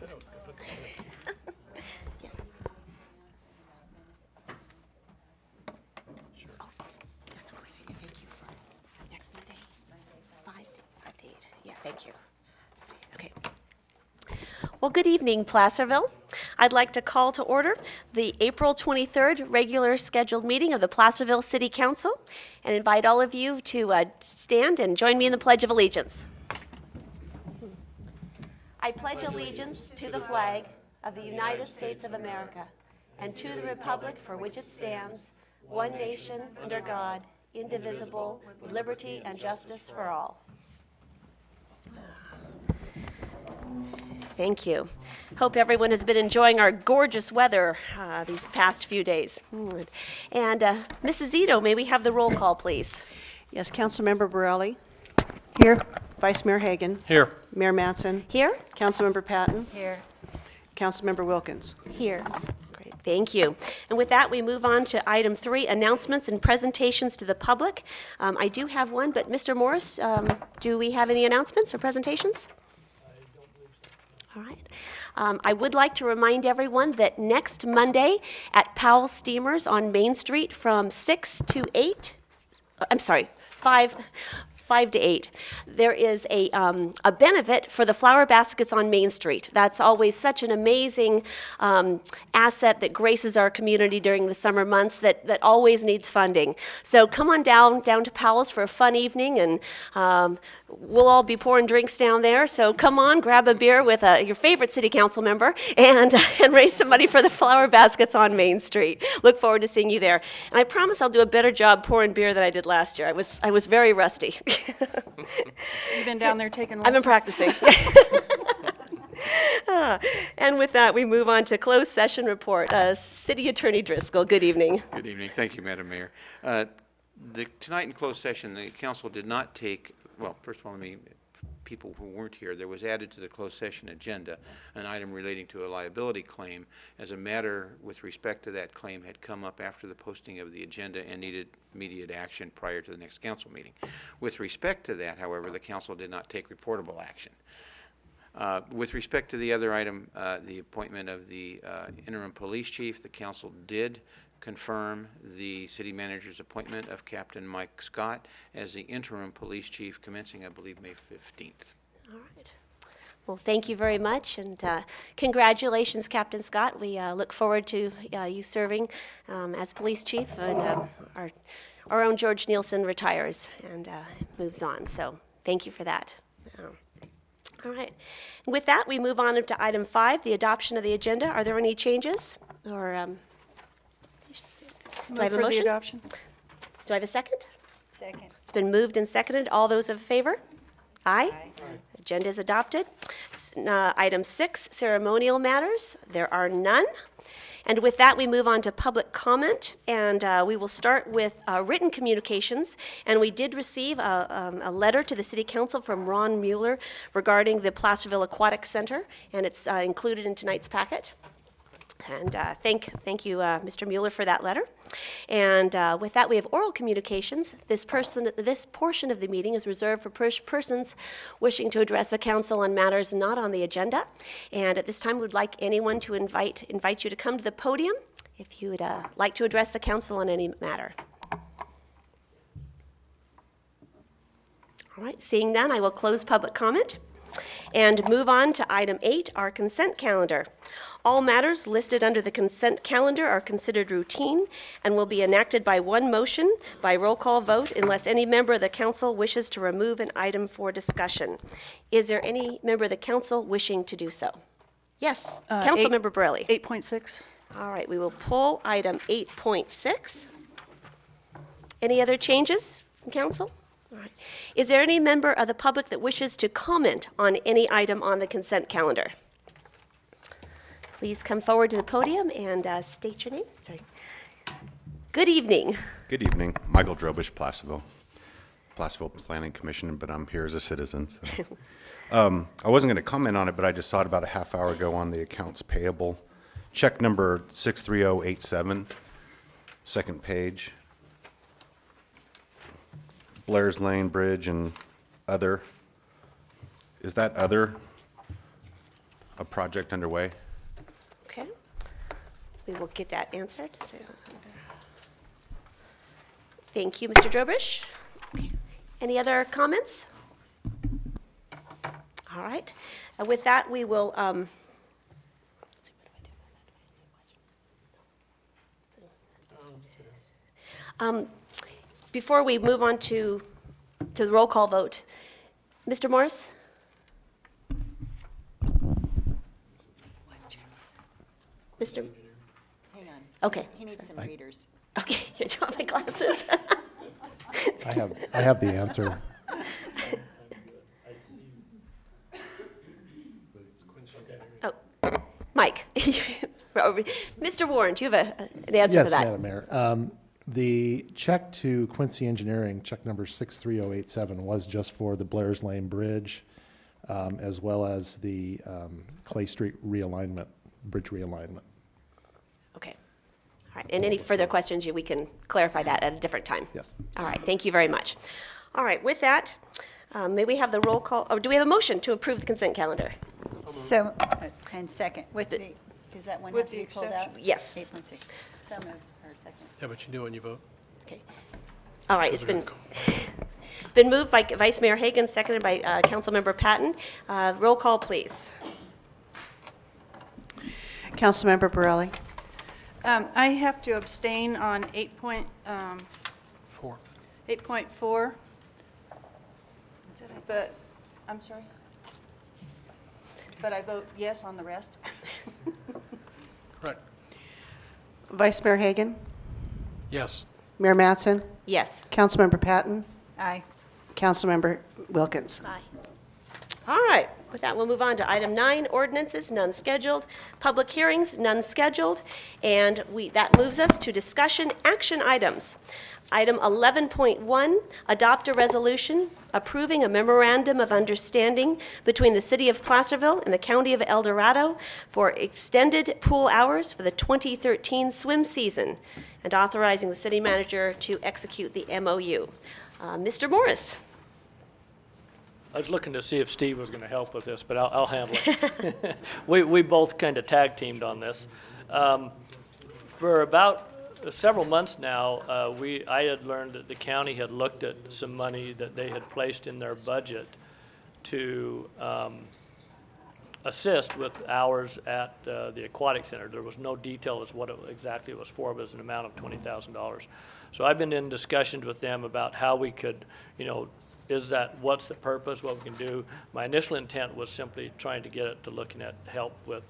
That's great. Thank you for next Monday. 5 to 8. Yeah, thank you. Okay. Well, good evening, Placerville. I'd like to call to order the April 23rd regular scheduled meeting of the Placerville City Council and invite all of you to stand and join me in the Pledge of Allegiance. I pledge allegiance to the flag of the United States of America and to the republic for which it stands, one nation, under God, indivisible, with liberty and justice for all. Thank you. Hope everyone has been enjoying our gorgeous weather these past few days. And Mrs. Zito, may we have the roll call, please? Yes, Councilmember Borelli. Here. Vice Mayor Hagan. Here. Mayor Mattson. Here. Councilmember Patton. Here. Councilmember Wilkins. Here. Great, thank you. And with that, we move on to item 3, announcements and presentations to the public. I do have one, but Mr. Morris, do we have any announcements or presentations? All right. I would like to remind everyone that next Monday at Powell's Steamers on Main Street from 6 to 8, 5 to 8. There is a benefit for the flower baskets on Main Street. That's always such an amazing asset that graces our community during the summer months that always needs funding. So come on down to Powell's for a fun evening, and we'll all be pouring drinks down there. So come on, grab a beer with your favorite city council member and raise some money for the flower baskets on Main Street. Look forward to seeing you there. And I promise I'll do a better job pouring beer than I did last year. I was very rusty. You've been down there taking lessons? I've been practicing. And with that, we move on to closed session report. City Attorney Driscoll, good evening. Good evening. Thank you, Madam Mayor. Tonight in closed session, the council did not take, well, first of all, people who weren't here, there was added to the closed session agenda an item relating to a liability claim, as a matter with respect to that claim had come up after the posting of the agenda and needed immediate action prior to the next council meeting. With respect to that, however, the council did not take reportable action. With respect to the other item, the appointment of the interim police chief, the council did confirm the city manager's appointment of Captain Mike Scott as the interim police chief commencing, I believe, May 15th. All right. Well, thank you very much, and congratulations, Captain Scott. We look forward to you serving as police chief, and our own George Nielsen retires and moves on, so thank you for that. All right. With that, we move on to item 5, the adoption of the agenda. Are there any changes? Or do I have a motion? For the adoption. Do I have a second? Second. It's been moved and seconded. All those in favor? Aye. Agenda is adopted. Item 6, ceremonial matters. There are none. And with that, we move on to public comment, and we will start with written communications. And we did receive a letter to the City Council from Ron Mueller regarding the Placerville Aquatic Center, and it's included in tonight's packet. And thank you, Mr. Mueller, for that letter. And with that, we have oral communications. This portion of the meeting is reserved for persons wishing to address the council on matters not on the agenda. And at this time, we would like anyone to invite you to come to the podium if you would like to address the council on any matter. All right, seeing none, I will close public comment and move on to item 8, our consent calendar. All matters listed under the consent calendar are considered routine and will be enacted by one motion by roll call vote unless any member of the council wishes to remove an item for discussion. Is there any member of the council wishing to do so? Yes, Councilmember Borelli. 8.6. All right, we will pull item 8.6. Any other changes from council? All right. Is there any member of the public that wishes to comment on any item on the consent calendar? Please come forward to the podium and state your name. Sorry. Good evening. Good evening. Michael Drobish, Placerville Planning Commission, but I'm here as a citizen. So. I wasn't going to comment on it, but I just saw it about a half hour ago on the accounts payable. Check number 63087, second page. Blair's Lane Bridge and other. Is that other? a project underway. Okay. We will get that answered. So, thank you, Mr. Drobish. Okay. Any other comments? All right. With that, we will. Before we move on to the roll call vote, Mr. Morris? Mr. Hang on. Okay. He needs some readers. Okay, you don't have my glasses. I have the answer. Oh, Mike. Mr. Warren, do you have an answer Yes, for that? Madam Mayor. The check to Quincy Engineering, check number 63087, was just for the Blair's Lane Bridge, as well as the Clay Street realignment, bridge realignment. Okay. All right, and any further questions, we can clarify that at a different time. Yes. All right, thank you very much. All right, with that, may we have the roll call, or do we have a motion to approve the consent calendar? So, and second, with The- the, does that one With have to the be pulled out? Yes. 8.6. So moved, or second. Yeah, but you do when you vote. Okay. All right, it's been moved by Vice Mayor Hagan, seconded by Councilmember Patton. Roll call, please. Councilmember Borelli? I have to abstain on 4. 8.4. But, I'm sorry? But I vote yes on the rest? Correct. Vice Mayor Hagan? Yes. Mayor Mattson? Yes. Councilmember Patton? Aye. Councilmember Wilkins? All right, with that, we'll move on to item 9, ordinances, none scheduled. Public hearings, none scheduled. And that moves us to discussion action items. Item 11.1, adopt a resolution approving a memorandum of understanding between the City of Placerville and the County of El Dorado for extended pool hours for the 2013 swim season, and authorizing the city manager to execute the MOU. Mr. Morris? I was looking to see if Steve was going to help with this, but I'll handle it. We both kind of tag teamed on this. For about several months now, I had learned that the county had looked at some money that they had placed in their budget to assist with hours at the aquatic center. There was no detail as what exactly it was for, but it was an amount of $20,000. So I've been in discussions with them about how we could, what's the purpose, what we can do. My initial intent was simply trying to get it to looking at help with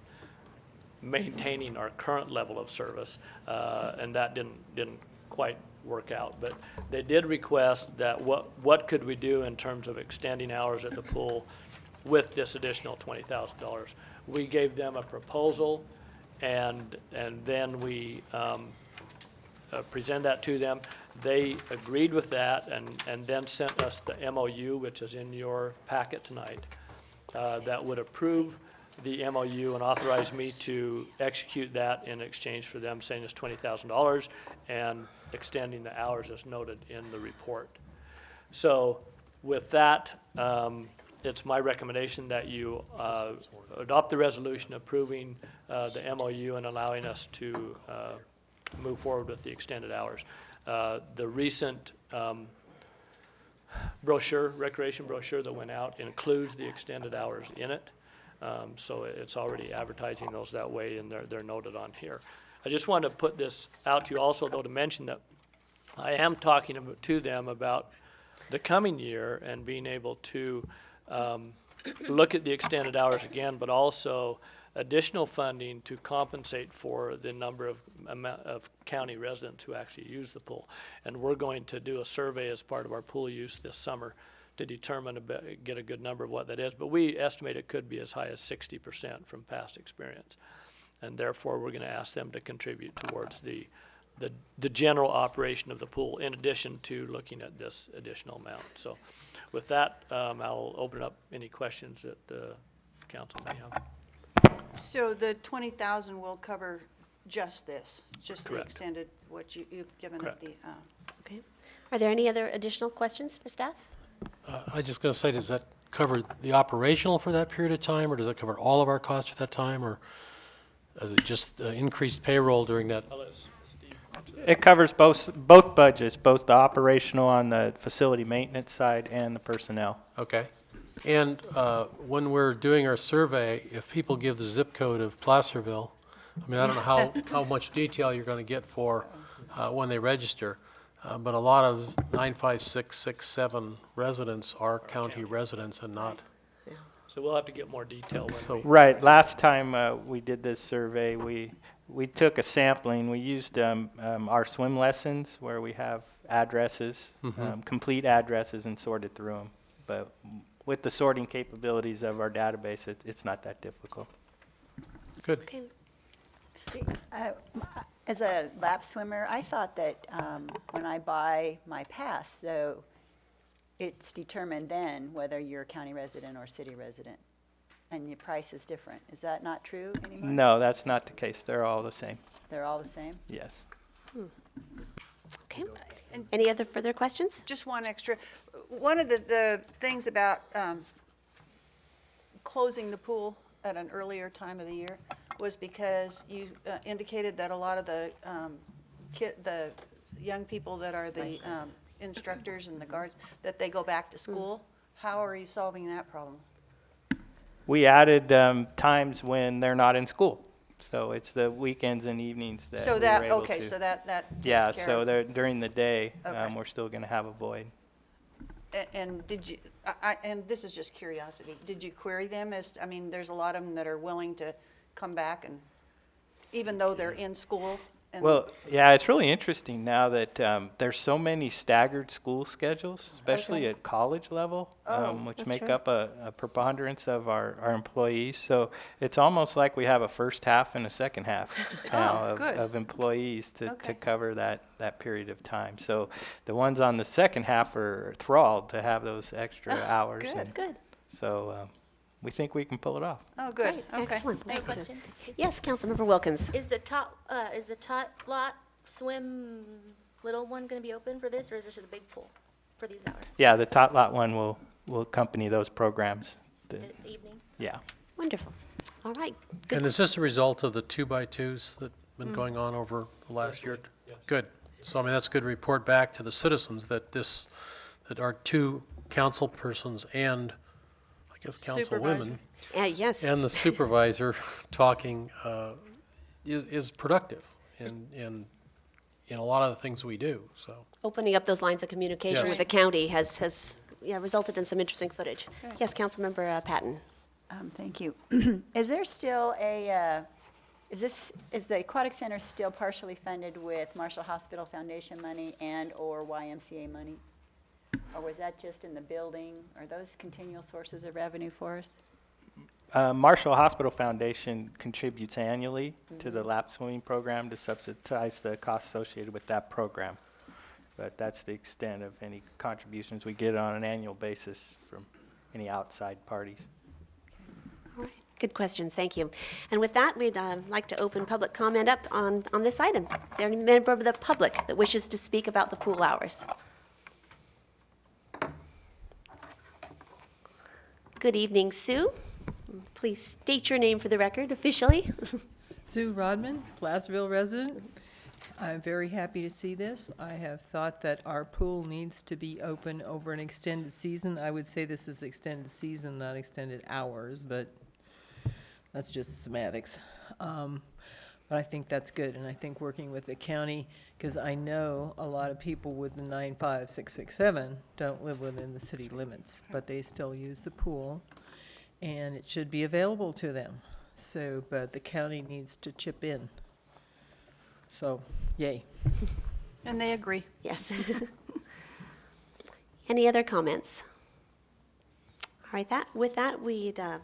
maintaining our current level of service, and that didn't quite work out. But they did request that what could we do in terms of extending hours at the pool with this additional $20,000. We gave them a proposal, and then we presented that to them. They agreed with that, and then sent us the MOU, which is in your packet tonight, that would approve the MOU and authorize me to execute that in exchange for them saying it's $20,000 and extending the hours as noted in the report. So with that, it's my recommendation that you adopt the resolution approving the MOU and allowing us to move forward with the extended hours. The recent recreation brochure that went out includes the extended hours in it. So it's already advertising those that way, and they're noted on here. I just wanted to put this out to you also, though, to mention that I am talking to them about the coming year and being able to look at the extended hours again, but also additional funding to compensate for the number of county residents who actually use the pool. And we're going to do a survey as part of our pool use this summer to determine, get a good number of what that is. But we estimate it could be as high as 60% from past experience. And therefore, we're going to ask them to contribute towards the general operation of the pool, in addition to looking at this additional amount. So with that, I'll open up any questions that the council may have. So the 20,000 will cover just this, just the Correct. extended, what you've given Correct. at the, Okay. Are there any other additional questions for staff? I just going to say, does that cover the operational for that period of time, or does it cover all of our costs for that time, or is it just increased payroll during that? It covers both budgets, both the operational on the facility maintenance side and the personnel. Okay. And when we're doing our survey, if people give the zip code of Placerville, I mean, I don't know how much detail you're going to get for when they register, but a lot of 95667 residents are county residents and not. So we'll have to get more detail when we. Right. Last time we did this survey, we took a sampling. We used our swim lessons where we have addresses, complete addresses, and sorted through them. But with the sorting capabilities of our database, it's not that difficult. Good. Okay. Steve, as a lap swimmer, I thought that when I buy my pass, though, it's determined then whether you're a county resident or city resident, and your price is different. Is that not true anymore? No, that's not the case. They're all the same. They're all the same? Yes. Okay. Any other further questions? Just one extra. One of the things about closing the pool at an earlier time of the year was because you indicated that a lot of the the young people that are the instructors and the guards, that they go back to school. How are you solving that problem? We added times when they're not in school. So it's the weekends and evenings that So we that, were able okay, to. so that takes Yeah, care so of. they're, during the day, Okay. we're still going to have a void. And did you, and this is just curiosity, did you query them as, I mean, there's a lot of them that are willing to come back and, even though they're in school? And Well, yeah, it's really interesting now that there's so many staggered school schedules, especially Okay. at college level, which that's make true. up a preponderance of our employees. So it's almost like we have a first half and a second half now good. of employees to Okay. cover that period of time. So the ones on the second half are enthralled to have those extra hours. good. and Good. So we think we can pull it off. Oh, good, Great. okay. Excellent. I have a question. Yes, Councilmember Wilkins. Is the top lot swim little one going to be open for this, or is this just a big pool for these hours? Yeah, the tot lot one will accompany those programs. The evening? Yeah. Wonderful. All right. And is this a result of the 2x2s that have been going on over the last year? Good. So, I mean, that's a good report back to the citizens that that our two council persons and, I guess, councilwomen Yes. and the supervisor talking is productive in a lot of the things we do, so. Opening up those lines of communication Yes. with the county has resulted in some interesting footage. Yes, Councilmember Patton. Thank you. Is there still is the aquatic center still partially funded with Marshall Hospital Foundation money and/or YMCA money? Or was that just in the building? Are those continual sources of revenue for us? Marshall Hospital Foundation contributes annually to the lap swimming program to subsidize the costs associated with that program. But that's the extent of any contributions we get on an annual basis from any outside parties. All right. Good questions. Thank you. And with that, we'd like to open public comment up on this item. Is there any member of the public that wishes to speak about the pool hours? Good evening, Sue. Please state your name for the record officially. Sue Rodman, Placerville resident. I'm very happy to see this. I have thought that our pool needs to be open over an extended season. I would say this is extended season, not extended hours, but that's just semantics. But I think that's good, and I think working with the county, because I know a lot of people with the 95667 don't live within the city limits, but they still use the pool, and it should be available to them. So, but the county needs to chip in. So, yay. And they agree. Yes. Any other comments? All right, with that,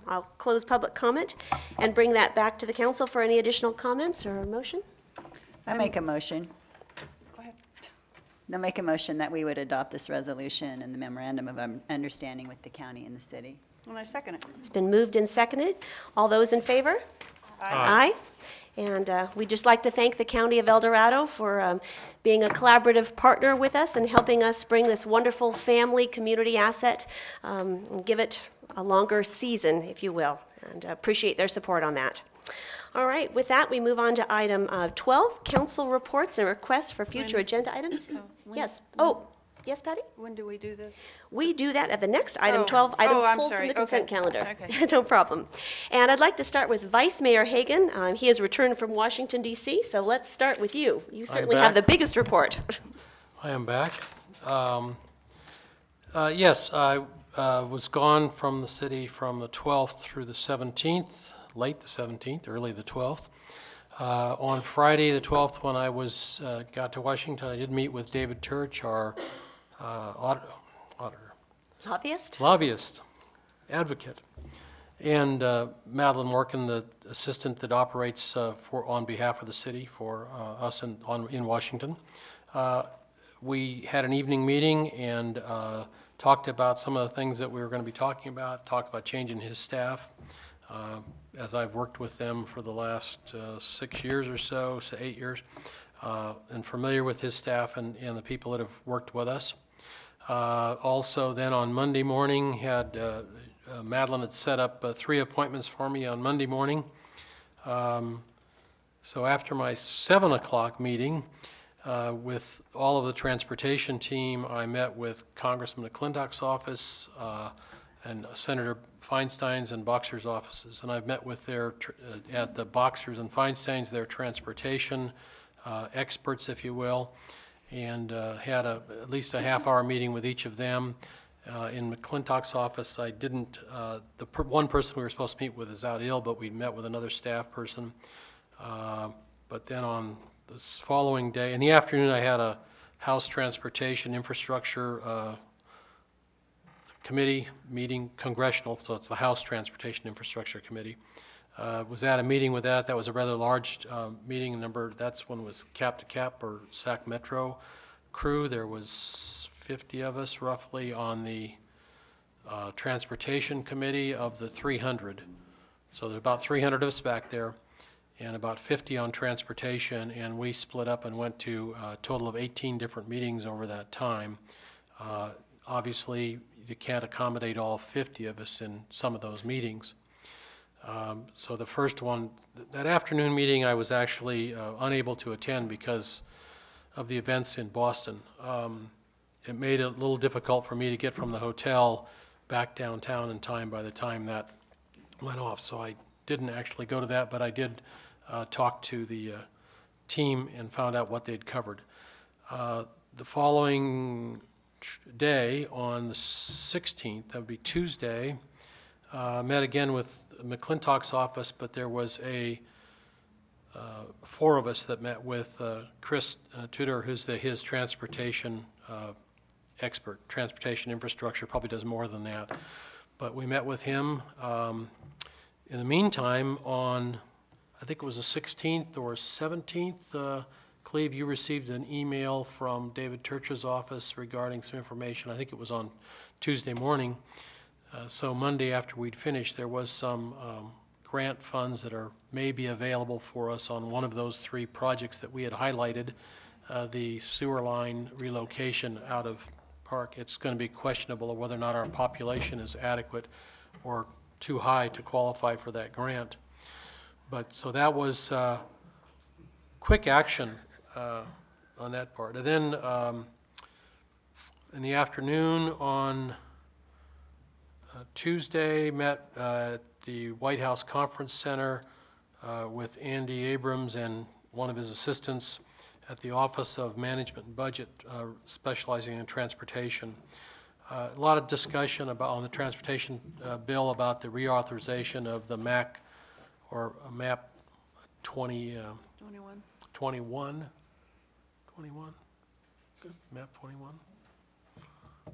I'll close public comment and bring that back to the council for any additional comments or motion. I make a motion. Go ahead. I make a motion that we would adopt this resolution and the memorandum of understanding with the county and the city. And I second it. It's been moved and seconded. All those in favor? Aye. And we'd just like to thank the County of El Dorado for being a collaborative partner with us and helping us bring this wonderful family community asset and give it a longer season, if you will, and appreciate their support on that. All right, with that, we move on to item 12, council reports and requests for future agenda items. Yes. Oh, yes, Patty? When do we do this? We do that at the next item, Oh. 12 Oh, items I'm pulled from sorry. the consent Okay. calendar. Okay. No problem. And I'd like to start with Vice Mayor Hagan. He has returned from Washington, D.C., so let's start with you. You certainly have the back. biggest report. I am back. Yes, I was gone from the city from the 12th through the 17th, late the 17th, early the 12th. On Friday, the 12th, when I got to Washington, I did meet with David Turch, our auditor, Lobbyist? advocate, and Madeline Morgan, the assistant that operates on behalf of the city for us in Washington. We had an evening meeting and talked about some of the things that we were going to be talking about, talked about changing his staff. As I've worked with them for the last 6 years or so 8 years, and familiar with his staff and the people that have worked with us. Also then on Monday morning, Madeline had set up 3 appointments for me on Monday morning. So after my 7 o'clock meeting with all of the transportation team, I met with Congressman McClintock's office and Senator Feinstein's and Boxer's offices. And I've met with at the Boxer's and Feinstein's, their transportation experts, if you will, and had at least a half-hour meeting with each of them. In McClintock's office, I didn't, one person we were supposed to meet with is out ill, but we met with another staff person. But then on this following day, in the afternoon, I had a House Transportation Infrastructure Committee meeting, congressional, so it's the House Transportation Infrastructure Committee. Was at a meeting with that. That was a rather large meeting number. That's when it was cap to cap or SAC Metro crew. There was 50 of us roughly on the Transportation Committee of the 300. So there's about 300 of us back there and about 50 on transportation, and we split up and went to a total of 18 different meetings over that time. Obviously, you can't accommodate all 50 of us in some of those meetings. So the first one, that afternoon meeting, I was actually unable to attend because of the events in Boston. It made it a little difficult for me to get from the hotel back downtown in time by the time that went off. So I didn't actually go to that, but I did talk to the team and found out what they'd covered. The following day, on the 16th, that would be Tuesday, met again with McClintock's office, but there was 4 of us that met with Chris Tudor, who's his transportation expert. Transportation infrastructure probably does more than that. But we met with him. In the meantime, on, I think it was the 16th or 17th, Cleve, you received an email from David Turch's office regarding some information. I think it was on Tuesday morning. So Monday after we'd finished, there was some grant funds that may be available for us on one of those 3 projects that we had highlighted, the sewer line relocation out of Park. It's going to be questionable whether or not our population is adequate or too high to qualify for that grant. But so that was quick action on that part. And then in the afternoon on Tuesday, met at the White House Conference Center with Andy Abrams and one of his assistants at the Office of Management and Budget, specializing in transportation. A lot of discussion on the transportation bill about the reauthorization of the MAC or MAP 21. 21? MAP 21?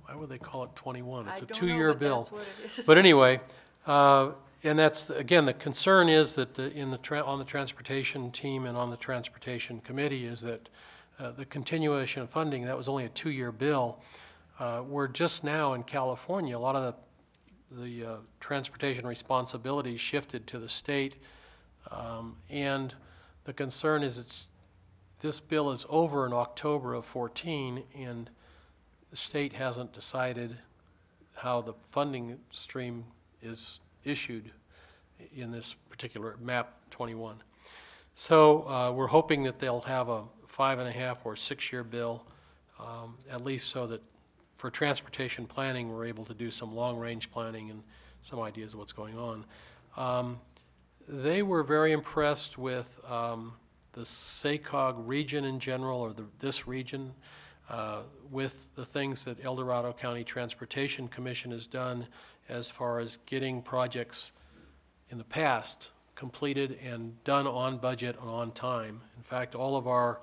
Why would they call it 21? It's a 2-year bill. But anyway, and that's, again, the concern is that on the transportation team and on the transportation committee is that the continuation of funding, that was only a 2-year bill. We're just now in California, a lot of the transportation responsibilities shifted to the state, and the concern is this bill is over in October of 14, and the state hasn't decided how the funding stream is issued in this particular map 21. So we're hoping that they'll have a 5.5 or 6 year bill, at least so that for transportation planning, we're able to do some long-range planning and some ideas of what's going on. They were very impressed with the SACOG region in general, or this region, with the things that El Dorado County Transportation Commission has done as far as getting projects in the past completed and done on budget and on time. In fact, for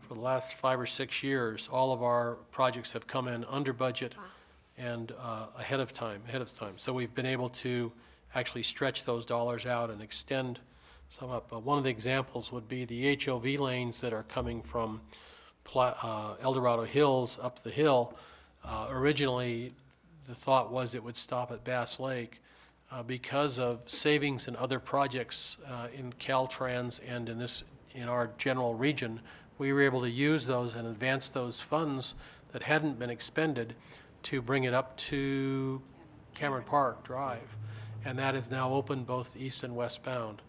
the last 5 or 6 years, all of our projects have come in under budget and ahead of time. So we've been able to actually stretch those dollars out and extend some up. One of the examples would be the HOV lanes that are coming from El Dorado Hills up the hill. Originally, the thought was it would stop at Bass Lake. Because of savings in other projects in Caltrans and in our general region, we were able to use those and advance those funds that hadn't been expended to bring it up to Cameron Park Drive. And that is now open both east and westbound.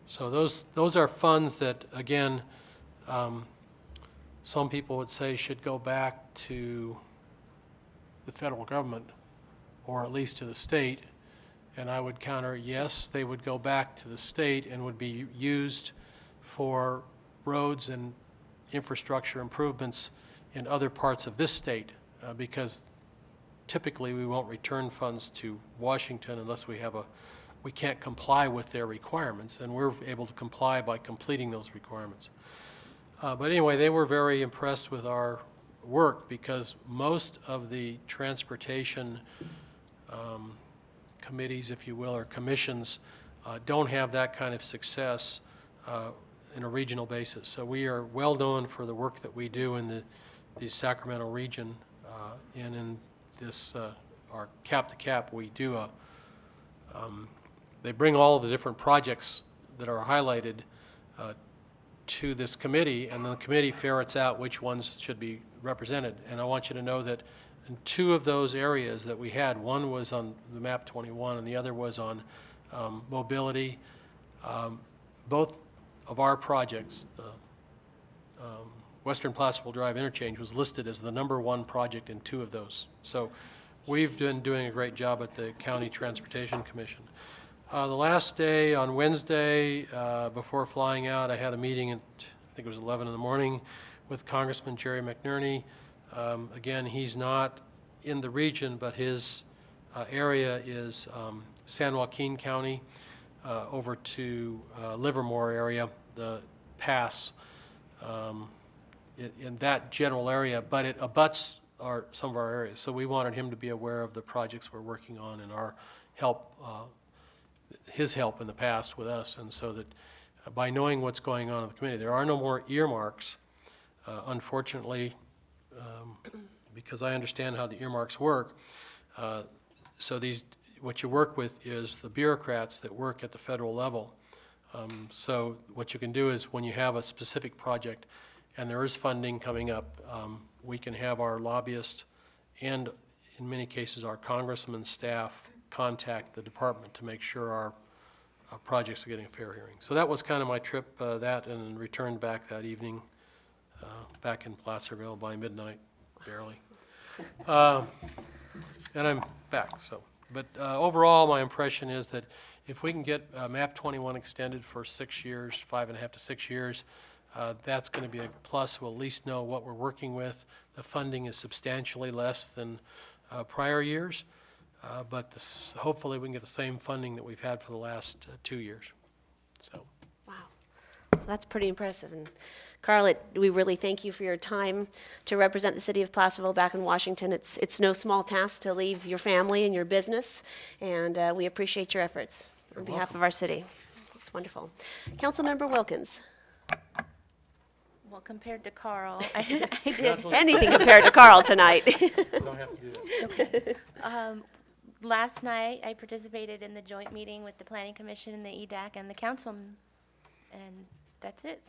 So those are funds that, again, some people would say should go back to the federal government, or at least to the state. And I would counter, yes, they would go back to the state and would be used for roads and infrastructure improvements in other parts of this state, because typically we won't return funds to Washington unless we can't comply with their requirements, and we're able to comply by completing those requirements. But anyway, they were very impressed with our work because most of the transportation committees, if you will, or commissions, don't have that kind of success in a regional basis. So we are well known for the work that we do in the Sacramento region, and in this, our cap to cap, we do they bring all of the different projects that are highlighted to this committee, and the committee ferrets out which ones should be represented. And I want you to know that in 2 of those areas that we had, one was on the map 21 and the other was on mobility. Both of our projects, the Western Placerville Drive interchange was listed as the #1 project in 2 of those. So we've been doing a great job at the County Transportation Commission. The last day, on Wednesday, before flying out, I had a meeting at, I think it was 11 in the morning, with Congressman Jerry McNerney. Again, he's not in the region, but his area is San Joaquin County, over to Livermore area, the pass, in that general area, but it abuts some of our areas. So we wanted him to be aware of the projects we're working on and our help, his help in the past with us, and so that by knowing what's going on in the committee, there are no more earmarks, unfortunately, because I understand how the earmarks work. So what you work with is the bureaucrats that work at the federal level. So what you can do is when you have a specific project and there is funding coming up, we can have our lobbyists and in many cases our congressman staff contact the department to make sure our projects are getting a fair hearing. So that was kind of my trip, that, and returned back that evening, back in Placerville by midnight, barely. And I'm back, so. But overall, my impression is that if we can get map 21 extended for 6 years, 5.5 to 6 years, that's going to be a plus. We'll at least know what we're working with. The funding is substantially less than prior years, but hopefully we can get the same funding that we've had for the last 2 years. So. Wow, that's pretty impressive. And Carl, we really thank you for your time to represent the city of Placerville back in Washington. It's no small task to leave your family and your business, and we appreciate your efforts on behalf of our city. It's wonderful. Councilmember Wilkins. Well, compared to Carl, I did. Anything compared to Carl tonight. Don't have to do that. Last night, I participated in the joint meeting with the Planning Commission, the EDAC, and the council, and that's it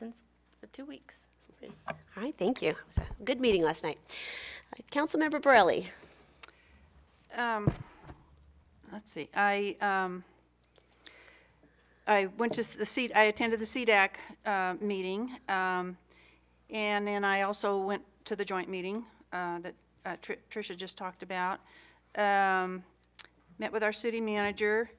for 2 weeks. All right, thank you. It was a good meeting last night. Councilmember Borelli. let's see, I went to the I attended the CDAC meeting, and then I also went to the joint meeting that Tricia just talked about. Met with our city manager,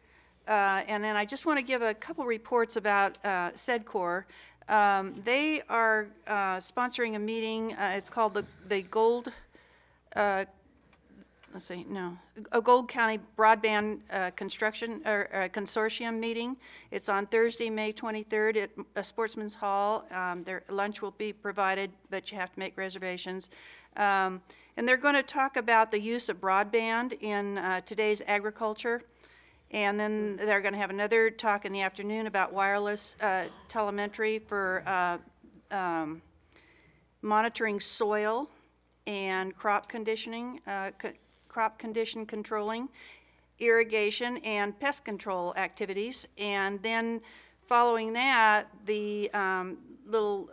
and then I just want to give a couple reports about SEDCOR. They are sponsoring a meeting. It's called the Gold. A Gold County Broadband Construction or Consortium meeting. It's on Thursday, May 23rd at Sportsman's Hall. Their lunch will be provided, but you have to make reservations. And they're going to talk about the use of broadband in today's agriculture. And then they're going to have another talk in the afternoon about wireless telemetry for monitoring soil and crop conditioning, crop condition controlling, irrigation, and pest control activities. And then following that, the little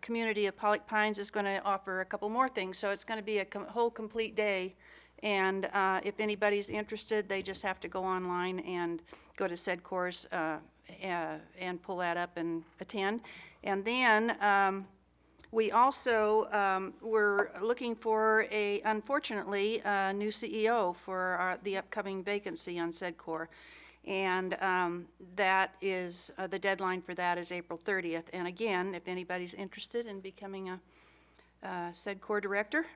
community of Pollock Pines is going to offer a couple more things. So it's going to be a whole complete day. And if anybody's interested, they just have to go online and go to SEDCOR's and pull that up and attend. And then we also were looking for unfortunately, a new CEO for the upcoming vacancy on SEDCOR. And that is, the deadline for that is April 30th. And again, if anybody's interested in becoming a SEDCOR director,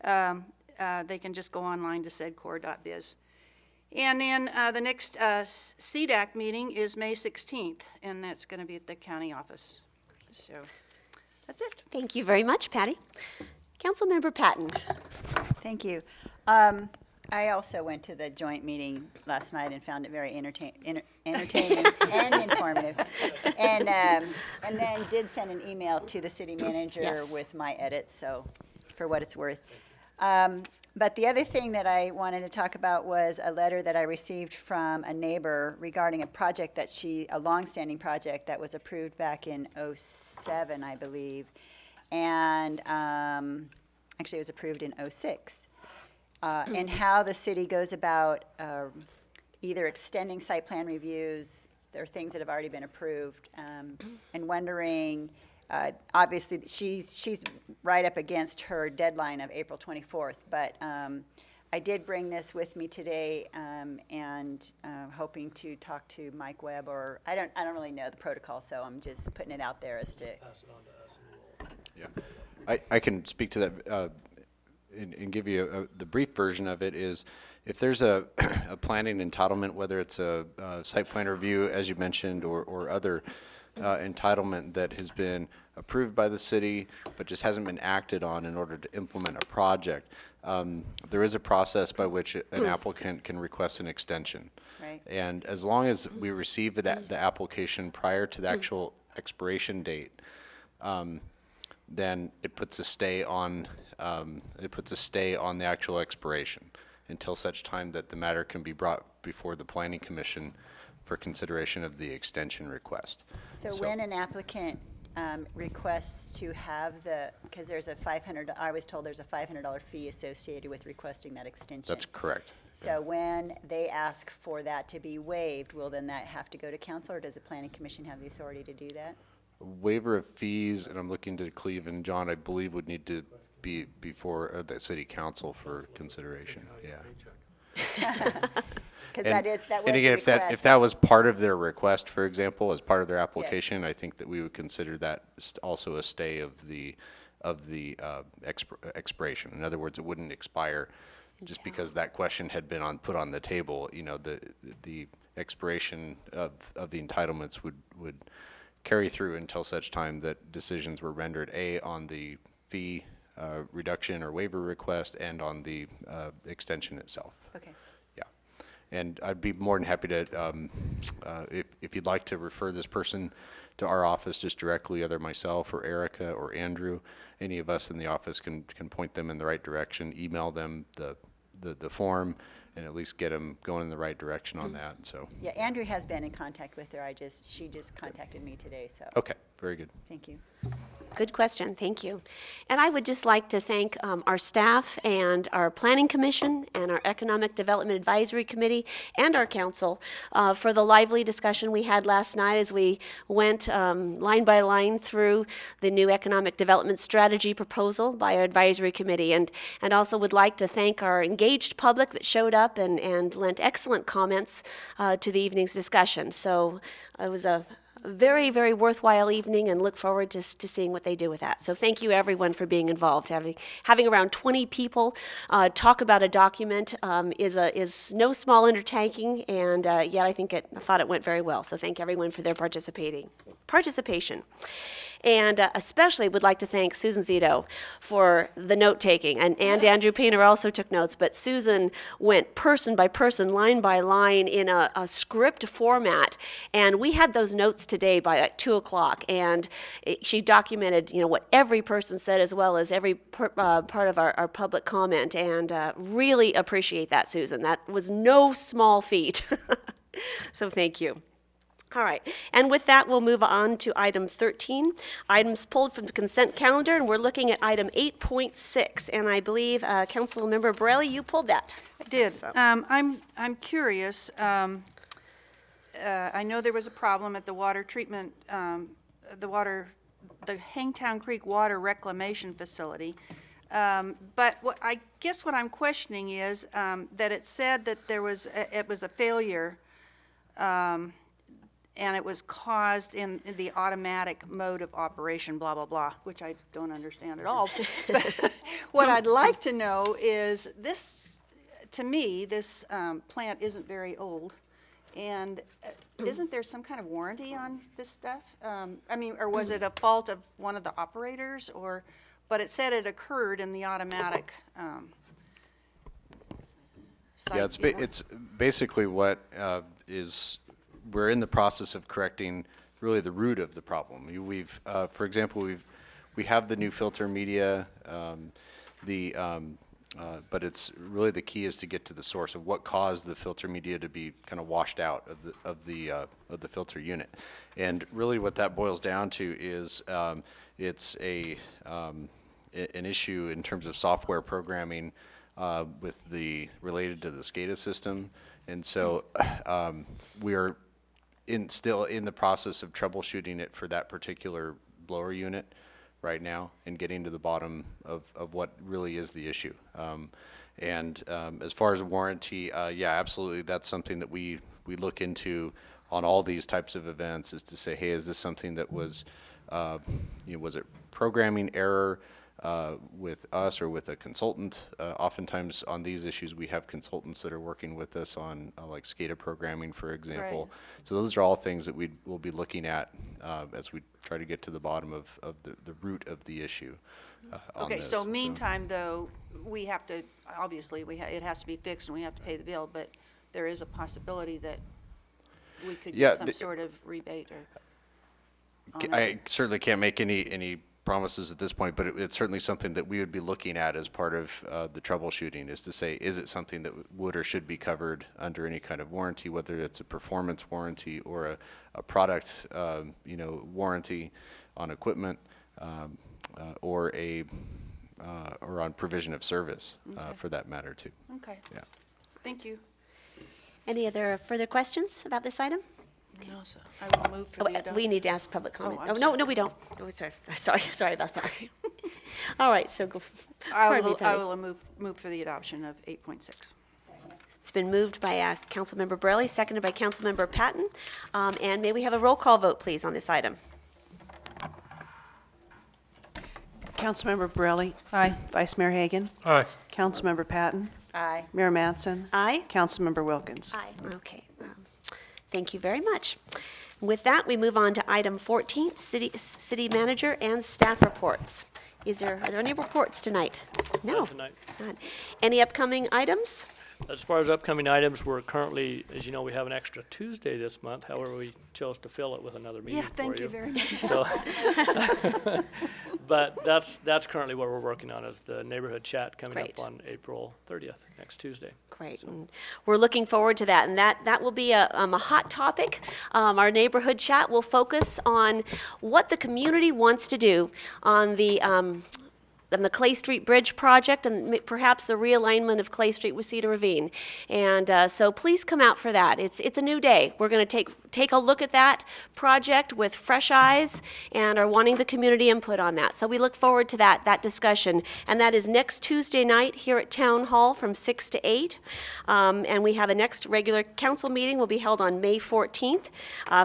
they can just go online to sedcor.biz. And then the next CDAC meeting is May 16th, and that's going to be at the county office. So that's it. Thank you very much, Patty. Councilmember Patton. Thank you. I also went to the joint meeting last night and found it very entertaining and informative. And then did send an email to the city manager with my edits, so for what it's worth. But the other thing that I wanted to talk about was a letter that I received from a neighbor regarding a project that a longstanding project that was approved back in '07, I believe. And actually it was approved in '06. And how the city goes about either extending site plan reviews, there are things that have already been approved, and wondering, obviously, she's right up against her deadline of April 24th, but I did bring this with me today, and hoping to talk to Mike Webb, or I don't really know the protocol, so I'm just putting it out there as to. Pass it on to us and we'll. Yeah, I can speak to that and give you the brief version of it is if there's a planning entitlement, whether it's a site plan review, as you mentioned, or other entitlement that has been approved by the city but just hasn't been acted on in order to implement a project, there is a process by which an applicant can request an extension. Right. And as long as we receive the application prior to the actual expiration date, then it puts a stay on the actual expiration until such time that the matter can be brought before the Planning Commission for consideration of the extension request. So when an applicant requests to have because there's a I was told there's a $500 fee associated with requesting that extension. That's correct. So when they ask for that to be waived, will then that have to go to council, or does the Planning Commission have the authority to do that? Waiver of fees, and I'm looking to Cleve and John, I believe would need to be before the city council for consideration. Yeah. Because that was and again, the request. if that was part of their request, for example, as part of their application, I think that we would consider that also a stay of the expiration. In other words, it wouldn't expire just because that question had been put on the table. You know, the expiration of the entitlements would carry through until such time that decisions were rendered on the fee reduction or waiver request and on the extension itself. Okay. Yeah, and I'd be more than happy to, if you'd like to refer this person to our office just directly, either myself or Erica or Andrew, any of us in the office can point them in the right direction, email them the form, and at least get them going in the right direction on that. So Yeah, Andrew has been in contact with her. She just contacted me today, so. okay, very good. Thank you. Good question. Thank you. And I would just like to thank our staff and our Planning Commission and our Economic Development Advisory Committee and our council for the lively discussion we had last night as we went line by line through the new Economic Development Strategy proposal by our Advisory Committee. And also would like to thank our engaged public that showed up and lent excellent comments to the evening's discussion. So it was a very, very worthwhile evening, and look forward to seeing what they do with that. So thank you, everyone, for being involved. Having around 20 people talk about a document is no small undertaking, and yet I thought it went very well. So thank everyone for their participation. And especially would like to thank Susan Zito for the note-taking. And Andrew Painter also took notes, but Susan went person by person, line by line in a script format. And we had those notes today by like 2 o'clock. And she documented, what every person said as well as every part of our public comment. And really appreciate that, Susan. That was no small feat. So thank you. All right, and with that, we'll move on to item 13, items pulled from the consent calendar, and we're looking at item 8.6, and I believe Councilmember Borelli, you pulled that. I did. So. I'm curious. I know there was a problem at the water treatment, the Hangtown Creek Water Reclamation Facility. But I guess what I'm questioning is that it said that it was a failure. And it was caused in the automatic mode of operation, blah, blah, blah, which I don't understand at all. But what I'd like to know is this, to me, this plant isn't very old. And isn't there some kind of warranty on this stuff? Or was it a fault of one of the operators? But it said it occurred in the automatic site. Yeah, it's basically what we're in the process of correcting really the root of the problem. We've, for example, we have the new filter media, but it's really the key is to get to the source of what caused the filter media to be kind of washed out of the filter unit. And really what that boils down to is it's an issue in terms of software programming related to the SCADA system. And so we are still in the process of troubleshooting it for that particular blower unit right now and getting to the bottom of what really is the issue. As far as warranty, yeah, absolutely, that's something that we look into on all these types of events, is to say, hey, is this something that was, was it programming error with us or with a consultant? Oftentimes on these issues we have consultants that are working with us on like SCADA programming, for example. Right. So those are all things that we will be looking at as we try to get to the bottom of the root of the issue. Okay, so meantime though, we have to, obviously it has to be fixed and we have to pay the bill, but there is a possibility that we could get some sort of rebate or. I certainly can't make any promises at this point, but it's certainly something that we would be looking at as part of the troubleshooting, is to say, is it something that would or should be covered under any kind of warranty, whether it's a performance warranty or a product warranty on equipment, or on provision of service, for that matter too. Okay. Yeah. Thank you. Any other further questions about this item? No, sir. I will move for the adoption. We need to ask public comment. I'm Oh, no, we don't. Oh, sorry about that. All right, so go. I will move for the adoption of 8.6. It's been moved by Councilmember Borelli, seconded by Councilmember Patton. And may we have a roll call vote, please, on this item? Councilmember Borelli. Aye. Vice Mayor Hagan. Aye. Councilmember Patton. Aye. Mayor Mattson. Aye. Councilmember Wilkins. Aye. Okay. Thank you very much. With that, we move on to item 14, city manager and staff reports. Are there any reports tonight? No. Not tonight. Not. Any upcoming items? As far as upcoming items, we're currently, as you know, we have an extra Tuesday this month. However, we chose to fill it with another meeting Yeah, thank for you very much. So, But that's currently what we're working on, is the neighborhood chat coming Great. up on April 30th, next Tuesday. Great. And we're looking forward to that, and that will be a hot topic. Our neighborhood chat will focus on what the community wants to do on the Clay Street Bridge project, and perhaps the realignment of Clay Street with Cedar Ravine. And so please come out for that. It's a new day. We're going to take a look at that project with fresh eyes and are wanting the community input on that. So we look forward to that discussion. And that is next Tuesday night here at Town Hall from 6 to 8. And we have a next regular council meeting will be held on May 14th,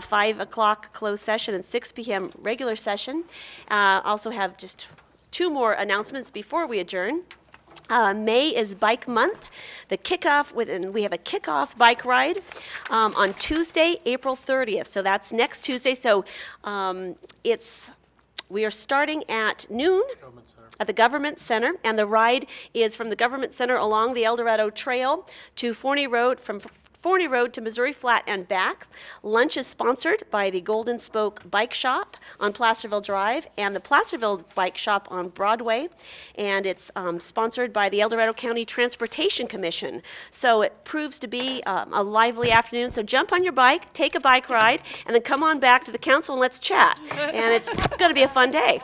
5 o'clock closed session and 6 p.m. regular session. Also have just 2 more announcements before we adjourn. May is Bike Month. We have a kickoff bike ride on Tuesday, April 30th. So that's next Tuesday. So we are starting at noon at the Government Center, and the ride is from the Government Center along the El Dorado Trail to Forney Road, from Forney Road to Missouri Flat and back. Lunch is sponsored by the Golden Spoke Bike Shop on Placerville Drive and the Placerville Bike Shop on Broadway, and it's sponsored by the El Dorado County Transportation Commission. So it proves to be a lively afternoon. So jump on your bike, take a bike ride, and then come on back to the council and let's chat. And it's going to be a fun day.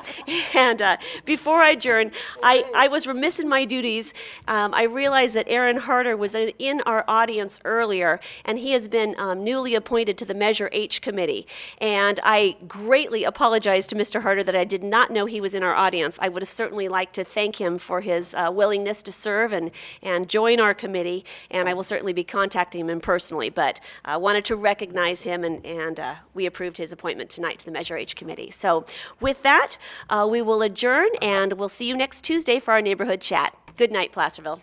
And before I adjourn, I was remiss in my duties. I realized that Aaron Harder was in our audience earlier, and he has been newly appointed to the Measure H committee. And I greatly apologize to Mr. Harder that I did not know he was in our audience. I would have certainly liked to thank him for his willingness to serve and join our committee, and I will certainly be contacting him personally. But I wanted to recognize him, and we approved his appointment tonight to the Measure H committee. So with that, we will adjourn, and we'll see you next Tuesday for our neighborhood chat. Good night, Placerville.